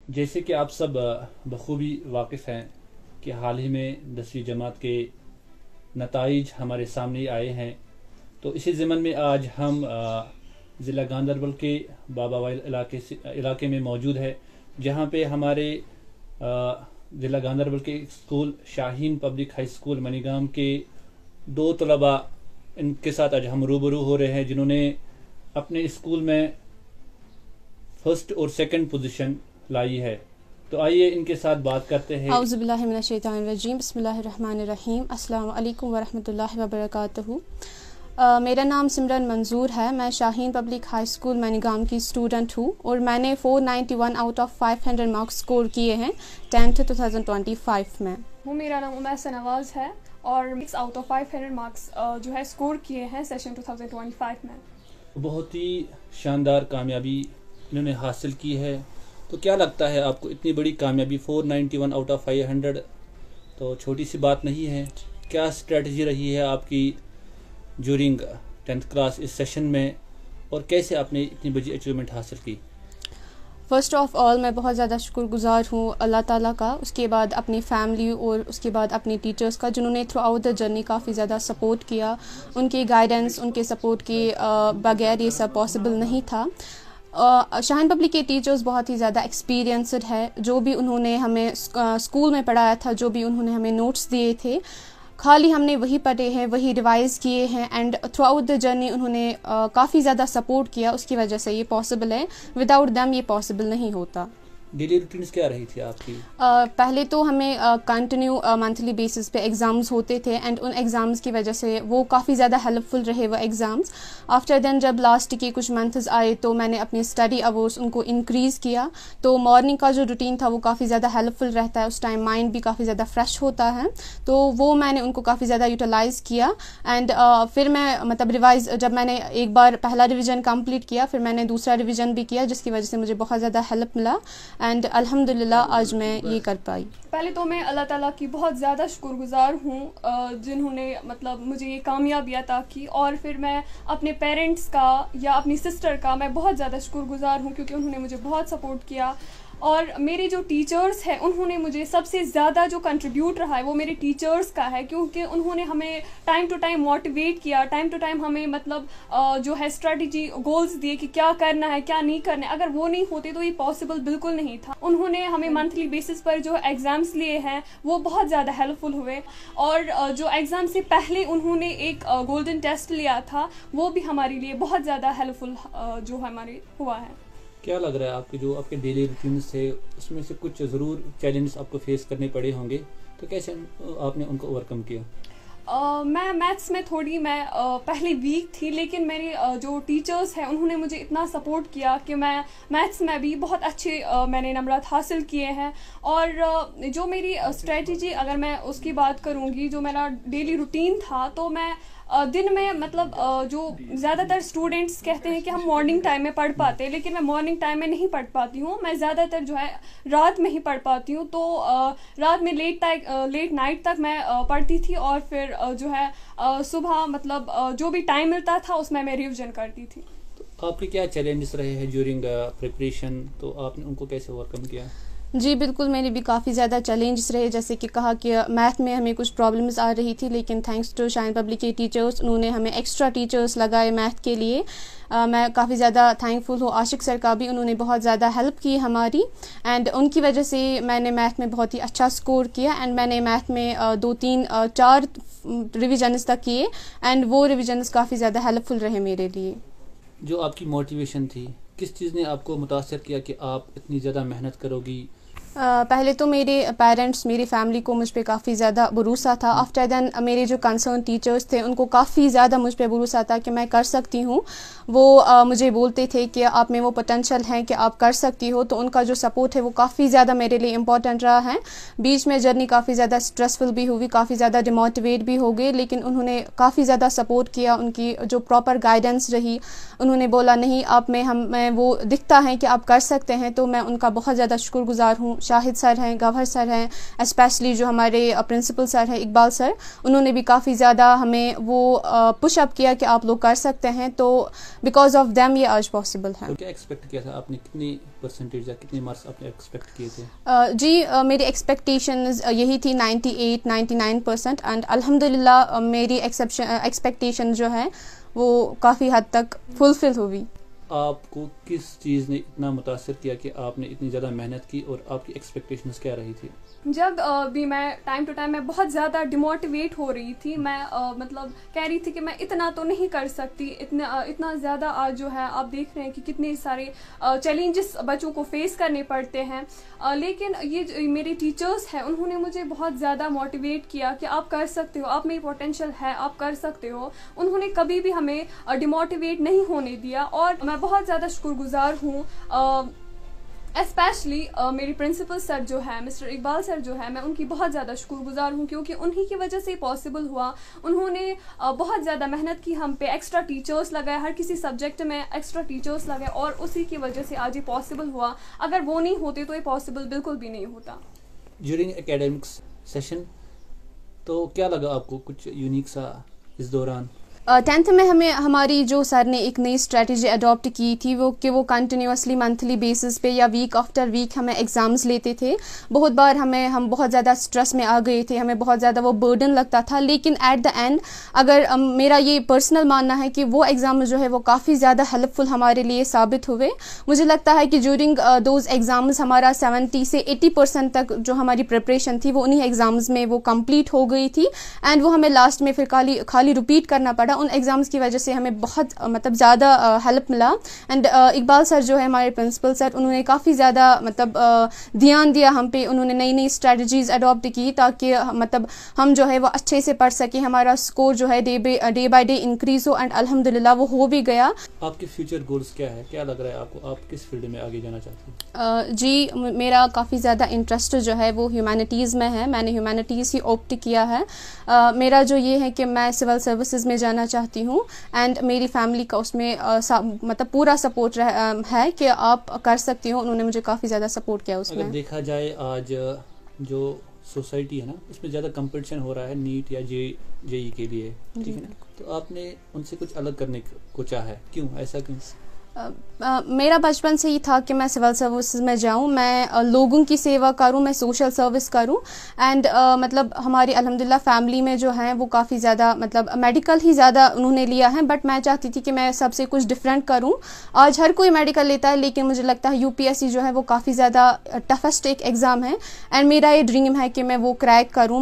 جیسے کہ آپ سب بخوبی واقف ہیں کہ حال ہی میں 10ویں جماعت کے نتائج ہمارے سامنے آئے ہیں، تو اسی ضمن میں آج ہم ضلع گاندربل کے بابا وائل علاقے میں موجود ہے، جہاں پہ ہمارے ضلع گاندربل کے اسکول شاہین پبلک ہائی اسکول منی گام کے 2 طلباء ان کے ساتھ آج ہم روبرو ہو رہے ہیں جنہوں نے اپنے اسکول میں فرسٹ اور سیکنڈ پوزیشن لائی ہے۔ تو آئیے ان کے ساتھ بات کرتے ہیں۔ اعوذ باللہ من الشیطان الرجیم، بسم اللہ الرحمن الرحیم، السلام علیکم ورحمۃ اللہ وبرکاتہ۔ میرا نام سمرن منظور ہے، میں شاہین پبلک ہائی اسکول منی گام کی اسٹوڈنٹ ہوں اور میں نے 491 آؤٹ آف 500 مارکس اسکور کیے ہیں 10th 2025 میں۔ میرا نام امیسا نواز ہے اور 6 آؤٹ آف 500 مارکس جو ہے اسکور کیے ہیں سیشن 2025 میں۔ بہت ہی شاندار کامیابی انہوں نے حاصل کی ہے، تو کیا لگتا ہے آپ کو اتنی بڑی کامیابی 491 آؤٹ آف 500 تو چھوٹی سی بات نہیں ہے؟ کیا اسٹریٹجی رہی ہے آپ کی جورنگ 10th کلاس اس سیشن میں، اور کیسے آپ نے اتنی بڑی اچیومنٹ حاصل کی؟ فرسٹ آف آل میں بہت زیادہ شکر گزار ہوں اللہ تعالیٰ کا، اس کے بعد اپنی فیملی اور اس کے بعد اپنے ٹیچرز کا، جنہوں نے تھرو آؤٹ دا جرنی کافی زیادہ سپورٹ کیا۔ ان کے گائیڈنس، ان کے سپورٹ کے بغیر یہ سب پاسبل نہیں تھا۔ شاہین پبلک کے ٹیچرز بہت ہی زیادہ ایکسپیرینسڈ ہے، جو بھی انہوں نے ہمیں اسکول میں پڑھایا تھا، جو بھی انہوں نے ہمیں نوٹس دیے تھے، خالی ہم نے وہی پڑھے ہیں، وہی ریوائز کیے ہیں، and throughout the journey انہوں نے کافی زیادہ سپورٹ کیا، اس کی وجہ سے یہ پاسبل ہے، وداؤٹ دیم یہ پاسبل نہیں ہوتا۔ ڈیلی روٹینز کیا رہی تھی آپ کی؟ پہلے تو ہمیں کنٹینیو منتھلی بیسس پہ ایگزامز ہوتے تھے، اینڈ ان ایگزامز کی وجہ سے وہ کافی زیادہ ہیلپ فل رہے وہ ایگزامز۔ آفٹر دین جب لاسٹ کے کچھ منتھز آئے تو میں نے اپنی اسٹڈی اورس ان کو انکریز کیا، تو مارننگ کا جو روٹین تھا وہ کافی زیادہ ہیلپ فل رہتا ہے، اس ٹائم مائنڈ بھی کافی زیادہ فریش ہوتا ہے، تو وہ میں نے ان کو کافی زیادہ یوٹیلائز کیا۔ اینڈ پھر میں ریوائز، جب میں نے ایک بار پہلا ریویژن کمپلیٹ کیا، پھر میں نے دوسرا ریویژن بھی کیا، جس کی وجہ سے مجھے بہت زیادہ ہیلپ ملا، اینڈ الحمدللہ آج میں یہ کر پائی۔ پہلے تو میں اللہ تعالیٰ کی بہت زیادہ شکر گزار ہوں جنہوں نے مجھے یہ کامیابی عطا کی، اور پھر میں اپنے پیرنٹس کا یا اپنی سسٹر کا میں بہت زیادہ شکر گزار ہوں، کیونکہ انہوں نے مجھے بہت سپورٹ کیا۔ اور میرے جو ٹیچرز ہیں انہوں نے مجھے سب سے زیادہ جو کنٹریبیوٹ رہا ہے وہ میرے ٹیچرز کا ہے، کیونکہ انہوں نے ہمیں ٹائم ٹو ٹائم موٹیویٹ کیا، ٹائم ٹو ٹائم ہمیں جو ہے اسٹریٹجی گولز دیے کہ کیا کرنا ہے کیا نہیں کرنا ہے۔ اگر وہ نہیں ہوتے تو یہ پاسبل بالکل نہیں تھا۔ انہوں نے ہمیں منتھلی بیسس پر جو ایگزامس لیے ہیں وہ بہت زیادہ ہیلپ فل ہوئے، اور جو ایگزام سے پہلے انہوں نے ایک گولڈن ٹیسٹ لیا تھا، وہ بھی ہمارے لیے بہت زیادہ ہیلپ فل جو ہمارے ہوا ہے۔ کیا لگ رہا ہے آپ کے جو آپ کے ڈیلی روٹینز تھے اس میں سے کچھ ضرور چیلنجز آپ کو فیس کرنے پڑے ہوں گے، تو کیسے آپ نے ان کو اوورکم کیا؟ میں میتھس میں تھوڑی پہلے ویک تھی، لیکن میرے جو ٹیچرز ہیں انہوں نے مجھے اتنا سپورٹ کیا کہ میں میتھس میں بھی بہت اچھے میں نے نمبرات حاصل کیے ہیں۔ اور جو میری اسٹریٹجی اگر میں اس کی بات کروں گی، جو میرا ڈیلی روٹین تھا، تو میں دن میں جو زیادہ تر اسٹوڈینٹس کہتے ہیں کہ ہم مارننگ ٹائم میں پڑھ پاتے ہیں، لیکن میں مارننگ ٹائم میں نہیں پڑھ پاتی ہوں، میں زیادہ تر جو ہے رات میں ہی پڑھ پاتی ہوں۔ تو رات میں لیٹ نائٹ تک میں پڑھتی تھی، اور پھر جو ہے صبح جو بھی ٹائم ملتا تھا اس میں ریویژن کرتی تھی۔ تو آپ کے کیا چیلنجز رہے ہیں ڈیورنگ پریپریشن، تو آپ نے ان کو کیسے اوورکم کیا؟ جی بالکل، میرے بھی کافی زیادہ چیلنجز رہے، جیسے کہ کہا کہ میتھ میں ہمیں کچھ پرابلمز آ رہی تھی، لیکن تھینکس ٹو شاہین پبلک کے ٹیچرس، انہوں نے ہمیں ایکسٹرا ٹیچرس لگائے میتھ کے لیے۔ میں کافی زیادہ تھینک فل ہوں عاشق سر کا بھی، انہوں نے بہت زیادہ ہیلپ کی ہماری، اینڈ ان کی وجہ سے میں نے میتھ میں بہت ہی اچھا اسکور کیا، اینڈ میں نے میتھ میں 2 3 4 ریویژنز تک کیے، اینڈ وہ ریویژنز کافی زیادہ ہیلپ فل رہے میرے لیے۔ جو آپ کی موٹیویشن تھی، کس چیز نے آپ کو متاثر کیا کہ آپ اتنی زیادہ محنت کرو گی؟ پہلے تو میرے پیرنٹس، میری فیملی کو مجھ پہ کافی زیادہ بھروسہ تھا۔ آفٹر دین میرے جو کنسرن ٹیچرس تھے ان کو کافی زیادہ مجھ پہ بھروسہ تھا کہ میں کر سکتی ہوں۔ وہ مجھے بولتے تھے کہ آپ میں وہ پوٹینشیل ہے کہ آپ کر سکتی ہو، تو ان کا جو سپورٹ ہے وہ کافی زیادہ میرے لیے امپورٹنٹ رہا ہے۔ بیچ میں جرنی کافی زیادہ اسٹریسفل بھی ہوئی، کافی زیادہ ڈیموٹیویٹ بھی ہو گئے، لیکن انہوں نے کافی زیادہ سپورٹ کیا، ان کی جو پراپر گائیڈنس رہی، انہوں نے بولا نہیں آپ میں وہ دکھتا ہے کہ آپ کر سکتے ہیں، تو میں ان کا بہت زیادہ شکر گزار ہوں شاہد سر ہیں, گوہر سر ہیں, اسپیشلی جو ہمارے پرنسپل سر ہیں اقبال سر, انہوں نے بھی کافی زیادہ ہمیں وہ پش اپ کیا کہ آپ لوگ کر سکتے ہیں. تو بیکاز آف دیم یہ آج پاسبل ہے. کیا ایکسپیکٹ کیا تھا آپ نے, کتنی پرسنٹیج یا کتنے مارکس آپ نے ایکسپیکٹ کیے تھے؟ جی میری ایکسپیکٹیشنز یہی تھی 98-99%, اینڈ الحمدللہ میری ایکسپیکٹیشن جو ہے وہ کافی حد تک فلفل ہوئی. آپ کو کس چیز نے اتنا متاثر کیا کہ آپ نے اتنی زیادہ محنت کی, اور آپ کی ایکسپیکٹیشنز کیا رہی تھی؟ جب بھی میں ٹائم ٹو ٹائم میں بہت زیادہ ڈیموٹیویٹ ہو رہی تھی, میں مطلب کہہ رہی تھی کہ میں اتنا تو نہیں کر سکتی, اتنا زیادہ آج جو ہے آپ دیکھ رہے ہیں کہ کتنے سارے چیلنجز بچوں کو فیس کرنے پڑتے ہیں. لیکن یہ میرے ٹیچرز ہیں, انہوں نے مجھے بہت زیادہ موٹیویٹ کیا کہ آپ کر سکتے ہو, آپ میں پوٹینشیل ہے, آپ کر سکتے ہو. انہوں نے کبھی بھی ہمیں ڈیموٹیویٹ نہیں ہونے دیا, اور میں بہت زیادہ شکر گزار ہوں. اسپیشلی میری پرنسپل سر جو ہے مسٹر اقبال سر جو ہے, میں ان کی بہت زیادہ شکر گزار ہوں, کیونکہ انہی کی وجہ سے پاسبل ہوا. انہوں نے بہت زیادہ محنت کی ہم پہ, ایکسٹرا ٹیچرس لگائے, ہر کسی سبجیکٹ میں ایکسٹرا ٹیچرس لگائے, اور اسی کی وجہ سے آج یہ پاسبل ہوا. اگر وہ نہیں ہوتے تو یہ پاسبل بالکل بھی نہیں ہوتا. ڈیورنگ اکیڈمکس سیشن تو کیا لگا آپ کو کچھ یونیک سا اس دوران؟ 10th میں ہماری جو سر نے ایک نئی اسٹریٹجی اڈاپٹ کی تھی وہ کہ وہ کنٹینیوسلی منتھلی بیسس پہ یا ویک آفٹر ویک ہمیں ایگزامز لیتے تھے. بہت بار ہم بہت زیادہ اسٹریس میں آ گئے تھے, ہمیں بہت زیادہ وہ برڈن لگتا تھا, لیکن ایٹ دا اینڈ اگر میرا یہ پرسنل ماننا ہے کہ وہ ایگزام جو ہے وہ کافی زیادہ ہیلپ فل ہمارے لیے ثابت ہوئے. مجھے لگتا ہے کہ ڈیورنگ دوز ایگزامز ہمارا 70 سے 80% تک جو ہماری پریپریشن تھی وہ انہیں ایگزامز میں وہ کمپلیٹ ہو گئی تھی, اینڈ وہ ہمیں لاسٹ میں پھر خالی ریپیٹ کرنا پڑا. ان ایگزامس کی وجہ سے ہمیں بہت مطلب زیادہ ہیلپ ملا. اینڈ اقبال سر جو ہے ہمارے پرنسپل سر, انہوں نے کافی زیادہ مطلب دھیان دیا ہم پہ. انہوں نے نئی اسٹریٹجیز اڈاپٹ کی تاکہ مطلب ہم جو ہے وہ اچھے سے پڑھ سکیں, ہمارا اسکور جو ہے day by day increase who, and الحمدللہ وہ ہو بھی گیا. آپ کے فیوچر گولز کیا ہے, کیا لگ رہا ہے آپ کو, آپ کس فیلڈ میں آگے جانا چاہتے ہیں؟ جی میرا کافی زیادہ انٹرسٹ جو ہے وہ ہیومینٹیز میں ہے. میں نے ہیومینٹیز ہی آپٹ کیا ہے. میرا جو یہ ہے کہ میں سول سروسز میں جانا چاہتی ہوں, اینڈ میری فیملی کا اس میں مطلب پورا سپورٹ ہے کہ آپ کر سکتی ہو. انہوں نے مجھے کافی زیادہ سپورٹ کیا اس میں. اگر دیکھا جائے آج جو سوسائٹی ہے نا, اس میں زیادہ کمپٹیشن ہو رہا ہے نیٹ یا جے ای کے لیے, ٹھیک ہے نا, تو آپ نے ان سے کچھ الگ کرنے کو چاہا ہے, کیوں, ایسا کیوں؟ میرا بچپن سے ہی تھا کہ میں سول سروسز میں جاؤں, میں لوگوں کی سیوا کروں, میں سوشل سروس کروں. اینڈ مطلب ہماری الحمدللہ فیملی میں جو ہیں وہ کافی زیادہ مطلب میڈیکل ہی زیادہ انہوں نے لیا ہے, بٹ میں چاہتی تھی کہ میں سب سے کچھ ڈفرینٹ کروں. آج ہر کوئی میڈیکل لیتا ہے, لیکن مجھے لگتا ہے UPSC جو ہے وہ کافی زیادہ ٹفسٹ ایک ایگزام ہے, اینڈ میرا یہ ڈریم ہے کہ میں وہ کریک کروں.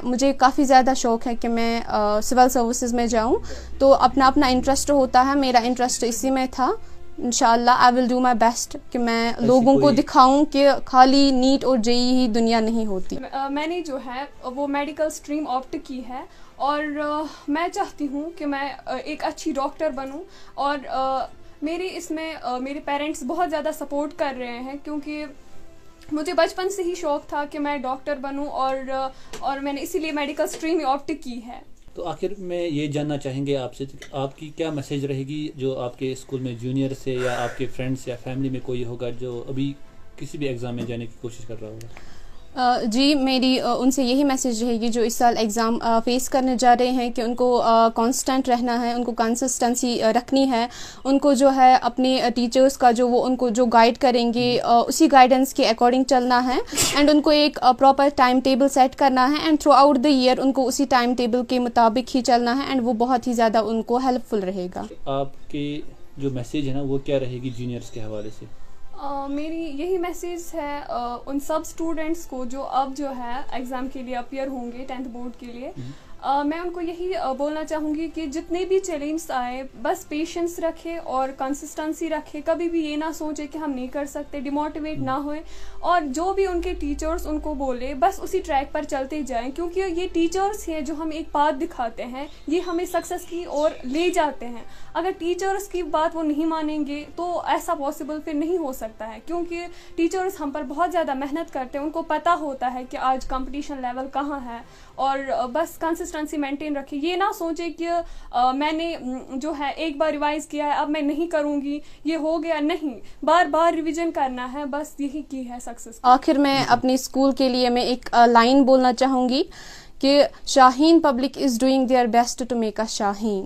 مجھے کافی زیادہ شوق ہے کہ میں سول سروسز میں جاؤں. تو اپنا انٹرسٹ ہوتا ہے, میرا انٹرسٹ اسی میں تھا. انشاءاللہ آئی ول ڈو مائی بیسٹ کہ میں لوگوں کو دکھاؤں کہ خالی نیٹ اور JEE ہی دنیا نہیں ہوتی. میں نے جو ہے وہ میڈیکل اسٹریم آپٹ کی ہے, اور میں چاہتی ہوں کہ میں ایک اچھی ڈاکٹر بنوں. اور اس میں میرے پیرنٹس بہت زیادہ سپورٹ کر رہے ہیں, کیونکہ مجھے بچپن سے ہی شوق تھا کہ میں ڈاکٹر بنوں, اور میں نے اسی لیے میڈیکل اسٹریم آپٹ کی ہے. تو آخر میں یہ جاننا چاہیں گے آپ سے, آپ کی کیا میسیج رہے گی جو آپ کے اسکول میں جونیئر سے یا آپ کے فرینڈس یا فیملی میں کوئی ہوگا جو ابھی کسی بھی ایگزام میں جانے کی کوشش کر رہا ہوگا؟ جی میری ان سے یہی میسیج رہے گی جو اس سال ایگزام فیس کرنے جا رہے ہیں کہ ان کو کانسٹنٹ رہنا ہے, ان کو کنسسٹنسی رکھنی ہے, ان کو جو ہے اپنے ٹیچرس کا جو وہ ان کو جو گائیڈ کریں گے اسی گائیڈنس کے اکارڈنگ چلنا ہے, اینڈ ان کو ایک پراپر ٹائم ٹیبل سیٹ کرنا ہے, and throughout the year ان کو اسی ٹائم ٹیبل کے مطابق ہی چلنا ہے, اینڈ وہ بہت ہی زیادہ ان کو ہیلپ فل رہے گا. آپ کی جو میسیج ہے نا وہ کیا رہے گی جونیئرس کے حوالے سے؟ میری یہی میسیج ہے ان سب اسٹوڈنٹس کو جو اب جو ہے ایگزام کے لیے اپیئر ہوں گے 10th بورڈ کے لیے. میں ان کو یہی بولنا چاہوں گی کہ جتنے بھی چیلنجز آئے بس پیشنس رکھے اور کنسسٹنسی رکھے, کبھی بھی یہ نہ سوچے کہ ہم نہیں کر سکتے, ڈیموٹیویٹ نہ ہوئے, اور جو بھی ان کے ٹیچرز ان کو بولے بس اسی ٹریک پر چلتے جائیں, کیونکہ یہ ٹیچرز ہیں جو ہمیں ایک پاتھ دکھاتے ہیں, یہ ہمیں سکسیس کی اور لے جاتے ہیں. اگر ٹیچرز کی بات وہ نہیں مانیں گے تو ایسا پاسبل پھر نہیں ہو سکتا ہے, کیونکہ ٹیچرز ہم پر بہت زیادہ محنت کرتے ہیں, ان کو پتہ ہوتا ہے کہ آج کمپٹیشن لیول کہاں ہے, اور بس کنسسٹنسی کنسسٹنسی مینٹین رکھے. یہ نہ سوچے کہ میں نے جو ہے ایک بار ریوائز کیا ہے اب میں نہیں کروں گی, یہ ہو گیا. نہیں, بار بار ریویژن کرنا ہے, بس یہی کی ہے سکسیس. آخر میں اپنی اسکول کے لیے میں ایک لائن بولنا چاہوں گی کہ Shaheen public is doing their best to make a Shaheen.